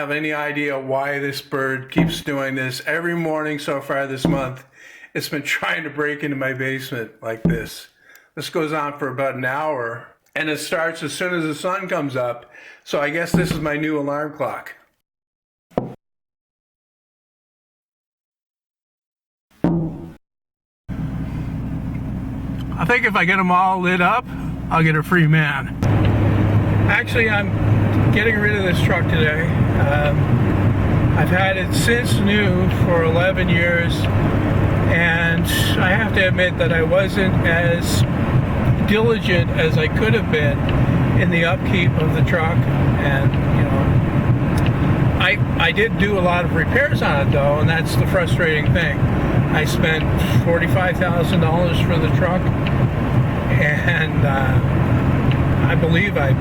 have any idea why this bird keeps doing this. Every morning so far this month, it's been trying to break into my basement like this. This goes on for about an hour, and it starts as soon as the sun comes up. So I guess this is my new alarm clock. I think if I get them all lit up, I'll get a free man. Actually, I'm getting rid of this truck today. I've had it since new for 11 years, and I have to admit that I wasn't as diligent as I could have been in the upkeep of the truck. And you know, I did do a lot of repairs on it though, and that's the frustrating thing. I spent $45,000 for the truck, and I believe I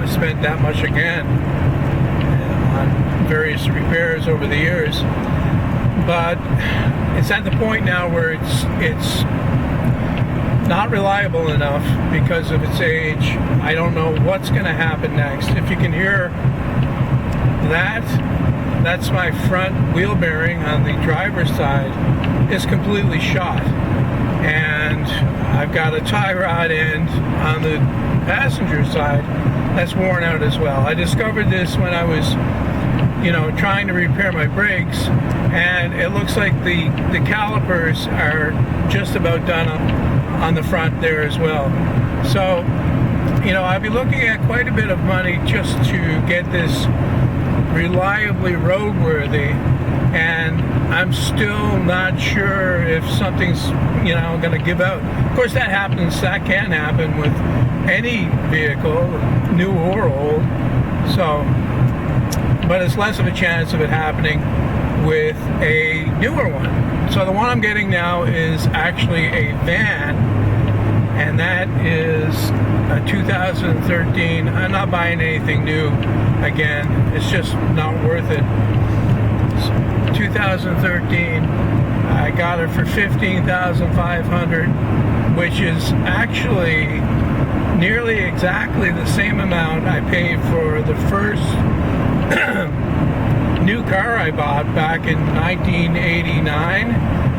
spent that much again on various repairs over the years. But it's at the point now where it's not reliable enough because of its age. I don't know what's going to happen next. If you can hear that, that's my front wheel bearing on the driver's side is completely shot, and I've got a tie rod end on the passenger side that's worn out as well. I discovered this when I was trying to repair my brakes, and it looks like the calipers are just about done on the front there as well. So I'll be looking at quite a bit of money just to get this reliably roadworthy, and I'm still not sure if something's going to give out. Of course, that can happen with any vehicle, new or old. So, but it's less of a chance of it happening with a newer one. So the one I'm getting now is actually a van, and that is a 2013. I'm not buying anything new again. It's just not worth it. 2013. I got it for $15,500, which is actually nearly exactly the same amount I paid for the first new car I bought back in 1989.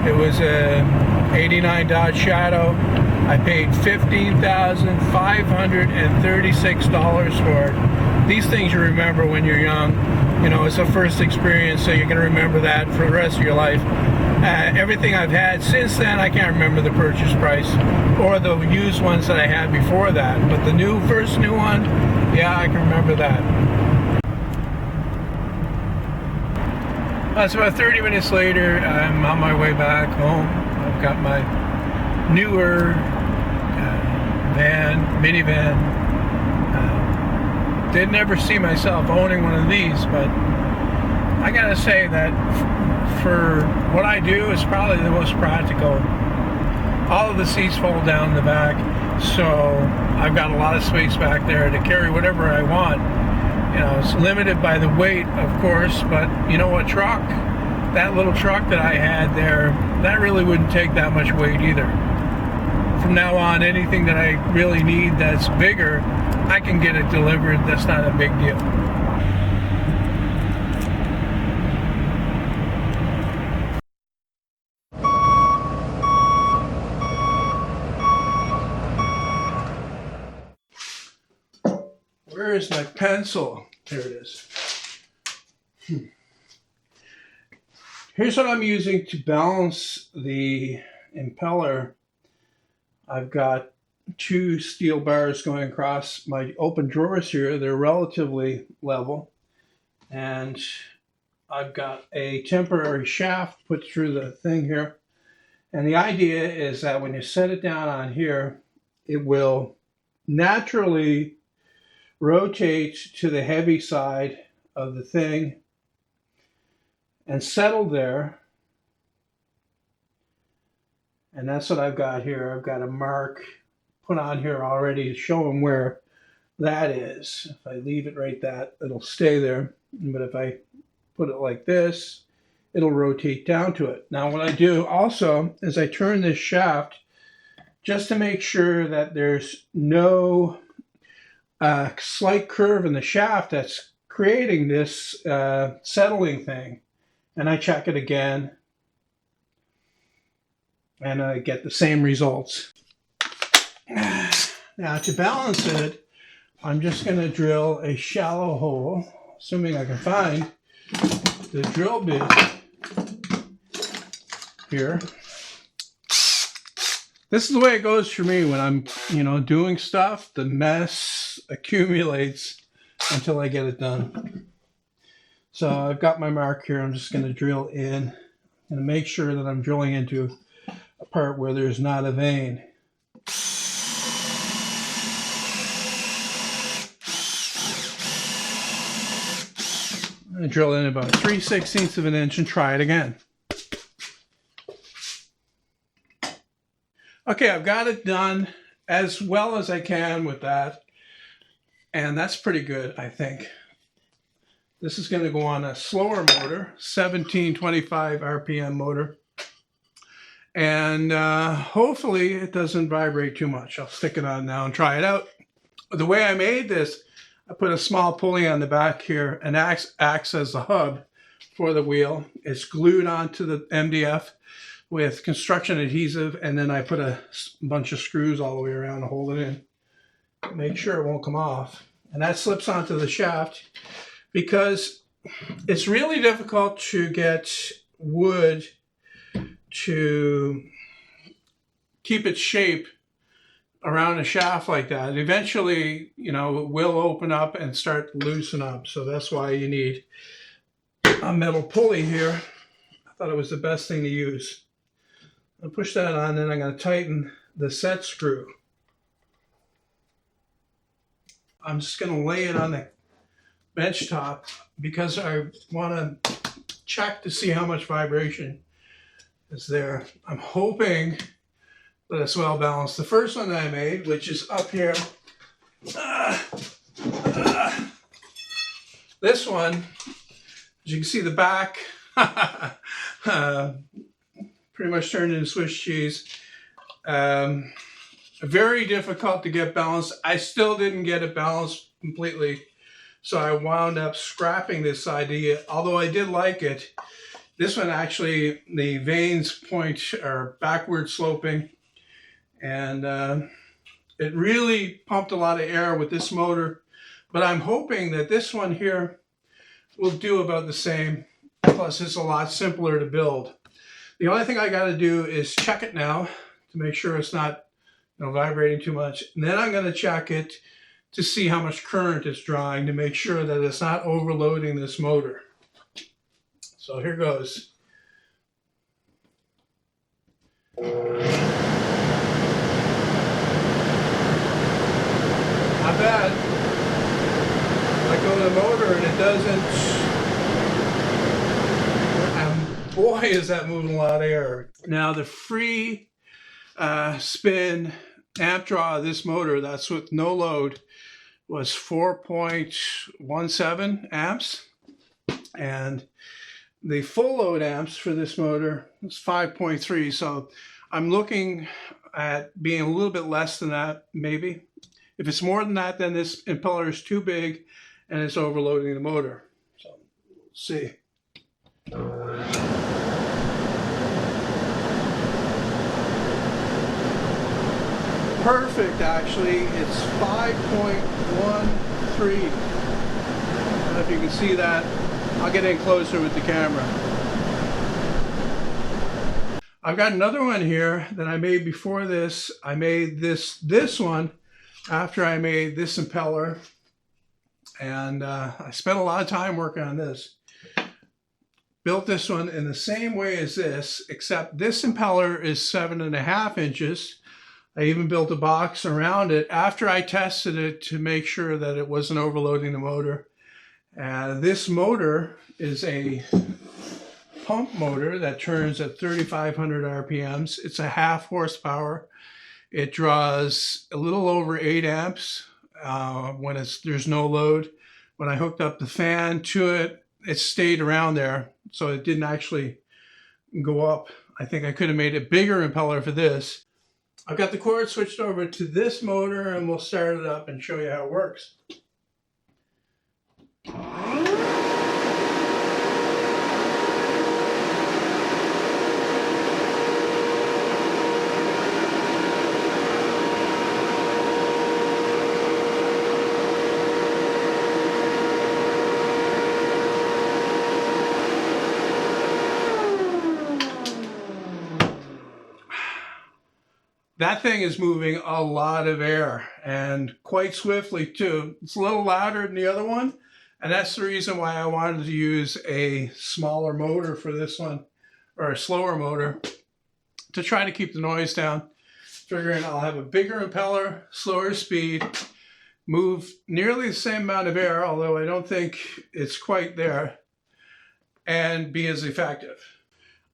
It was a 89 Dodge Shadow. I paid $15,536 for it. These things you remember when you're young. It's a first experience, so you're going to remember that for the rest of your life. Everything I've had since then, I can't remember the purchase price or the used ones that I had before that. But the first new one, yeah, I can remember that. It's about 30 minutes later. I'm on my way back home. I've got my newer minivan. Did never see myself owning one of these, but I gotta say that for what I do, it's probably the most practical. All of the seats fold down the back, so I've got a lot of space back there to carry whatever I want. It's limited by the weight, of course, but that little truck that I had there, that really wouldn't take that much weight either. From now on, anything that I really need that's bigger, I can get it delivered. That's not a big deal. Where is my pencil? There it is. Here's what I'm using to balance the impeller. I've got two steel bars going across my open drawers here. They're relatively level, and I've got a temporary shaft put through the thing here. And the idea is that when you set it down on here, it will naturally rotate to the heavy side of the thing and settle there. And that's what I've got here. I've got a mark put on here already to show them where that is. If I leave it right it'll stay there. But if I put it like this, it'll rotate down to it. Now what I do also is I turn this shaft just to make sure that there's no slight curve in the shaft that's creating this settling thing. And I check it again, and I get the same results. Now to balance it, I'm just going to drill a shallow hole, assuming I can find the drill bit here. This is the way it goes for me when I'm, doing stuff. The mess accumulates until I get it done. So I've got my mark here. I'm just going to drill in and make sure that I'm drilling into a part where there's not a vein. I'm going to drill in about 3/16 of an inch and try it again. Okay, I've got it done as well as I can with that. And that's pretty good, I think. This is going to go on a slower motor, 1725 RPM motor. And hopefully it doesn't vibrate too much. I'll stick it on now and try it out. The way I made this, I put a small pulley on the back here and acts as the hub for the wheel. It's glued onto the MDF with construction adhesive, and then I put a bunch of screws all the way around to hold it in. Make sure it won't come off. And that slips onto the shaft because it's really difficult to get wood to keep its shape around a shaft like that. Eventually, it will open up and start to loosen up. So that's why you need a metal pulley here. I thought it was the best thing to use. I'll push that on, then I'm going to tighten the set screw. I'm just going to lay it on the bench top because I want to check to see how much vibration is there. I'm hoping that it's well balanced. The first one that I made, which is up here, this one, as you can see the back, pretty much turned into Swiss cheese. Very difficult to get balanced. I still didn't get it balanced completely, so I wound up scrapping this idea, although I did like it. This one actually, the vanes are backward sloping, and it really pumped a lot of air with this motor, but I'm hoping that this one here will do about the same, plus it's a lot simpler to build. The only thing I got to do is check it now to make sure it's not vibrating too much. And then I'm going to check it to see how much current it's drawing to make sure that it's not overloading this motor. So here goes. Not bad. I go to the motor and it doesn't. Boy, is that moving a lot of air. Now the free spin amp draw of this motor, that's with no load, was 4.17 amps. And the full load amps for this motor is 5.3. So I'm looking at being a little bit less than that, maybe. If it's more than that, then this impeller is too big and it's overloading the motor. So we'll see. Perfect, actually. It's 5.13. I don't know if you can see that. I'll get in closer with the camera. I've got another one here that I made before this. I made this one after I made this impeller, and I spent a lot of time working on this. Built this one in the same way as this, except this impeller is 7.5 inches. I even built a box around it after I tested it to make sure that it wasn't overloading the motor. This motor is a pump motor that turns at 3,500 RPMs. It's a 0.5 horsepower. It draws a little over 8 amps when there's no load. When I hooked up the fan to it, it stayed around there, so it didn't actually go up. I think I could have made a bigger impeller for this. I've got the cord switched over to this motor, and we'll start it up and show you how it works. That thing is moving a lot of air, and quite swiftly too. It's a little louder than the other one, and that's the reason why I wanted to use a smaller motor for this one, or a slower motor, to try to keep the noise down. Figuring I'll have a bigger impeller, slower speed, move nearly the same amount of air, although I don't think it's quite there, and be as effective.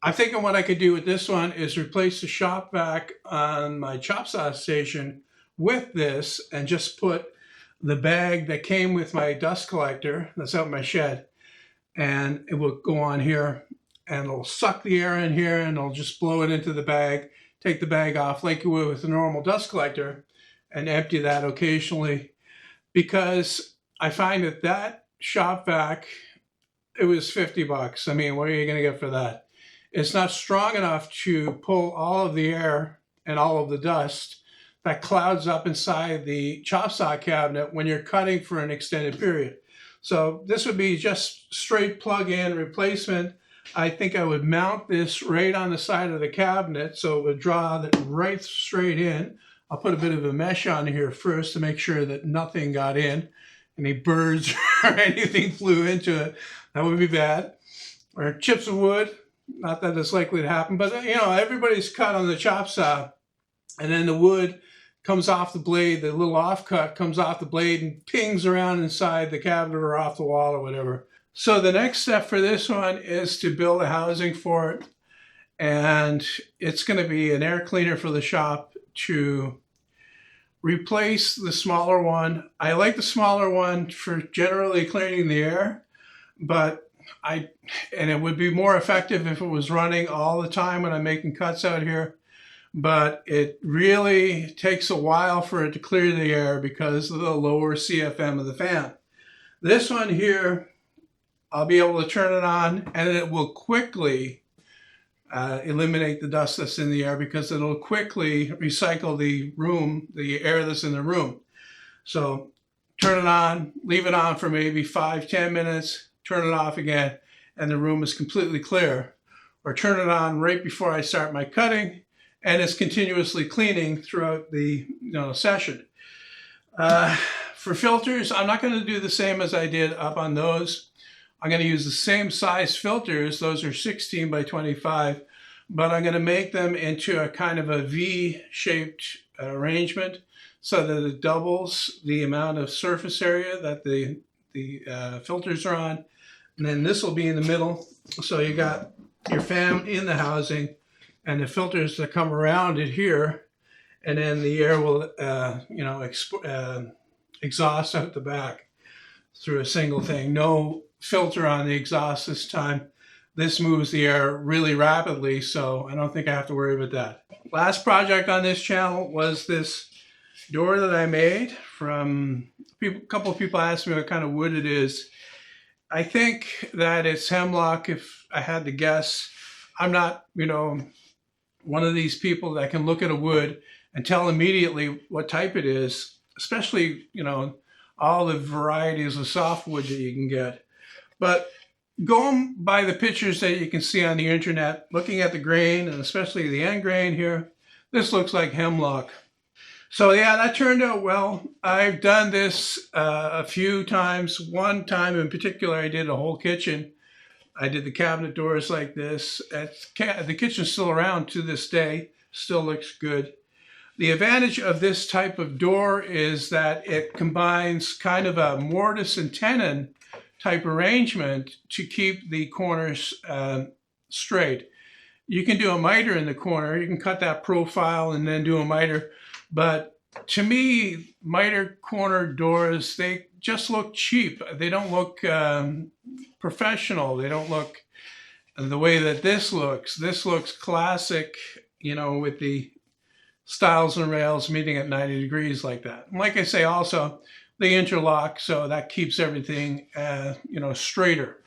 I'm thinking what I could do with this one is replace the shop vac on my chop saw station with this, and just put the bag that came with my dust collector that's out in my shed, and it will go on here, and it'll suck the air in here, and it'll just blow it into the bag, take the bag off like you would with a normal dust collector, and empty that occasionally. Because I find that shop vac, it was $50. I mean, what are you going to get for that? It's not strong enough to pull all of the air and all of the dust that clouds up inside the chop saw cabinet when you're cutting for an extended period. So this would be just straight plug-in replacement. I think I would mount this right on the side of the cabinet so it would draw that right straight in. I'll put a bit of a mesh on here first to make sure that nothing got in, any birds or anything flew into it. That would be bad. Or chips of wood. Not that it's likely to happen, but you know, everybody's cut on the chop saw, and then the wood comes off the blade, the little offcut comes off the blade and pings around inside the cabinet or off the wall or whatever. So the next step for this one is to build a housing for it, and it's going to be an air cleaner for the shop to replace the smaller one. I like the smaller one for generally cleaning the air, but and it would be more effective if it was running all the time when I'm making cuts out here, but it really takes a while for it to clear the air because of the lower CFM of the fan. This one here, I'll be able to turn it on and it will quickly eliminate the dust that's in the air, because it'll quickly recycle the air that's in the room. So turn it on, leave it on for maybe 5-10 minutes, turn it off again, and the room is completely clear. Or turn it on right before I start my cutting, and it's continuously cleaning throughout the session. For filters, I'm not going to do the same as I did up on those. I'm going to use the same size filters. Those are 16 by 25, but I'm going to make them into a kind of a V-shaped arrangement so that it doubles the amount of surface area that the filters are on. And then this will be in the middle. So you got your fan in the housing and the filters that come around it here. And then the air will, exhaust out the back through a single thing. No filter on the exhaust this time. This moves the air really rapidly, so I don't think I have to worry about that. Last project on this channel was this door that I made from a couple of people asked me what kind of wood it is. I think that it's hemlock, if I had to guess. I'm not, one of these people that can look at a wood and tell immediately what type it is, especially, all the varieties of softwood that you can get. But going by the pictures that you can see on the internet, looking at the grain, and especially the end grain here, this looks like hemlock. So yeah, that turned out well. I've done this a few times. One time in particular, I did a whole kitchen. I did the cabinet doors like this. The kitchen's still around to this day, still looks good. The advantage of this type of door is that it combines kind of a mortise and tenon type arrangement to keep the corners straight. You can do a miter in the corner. You can cut that profile and then do a miter. But to me, miter corner doors, they just look cheap. They don't look professional. They don't look the way that this looks. This looks classic, with the stiles and rails meeting at 90 degrees like that. And like I say, also, they interlock, so that keeps everything, straighter.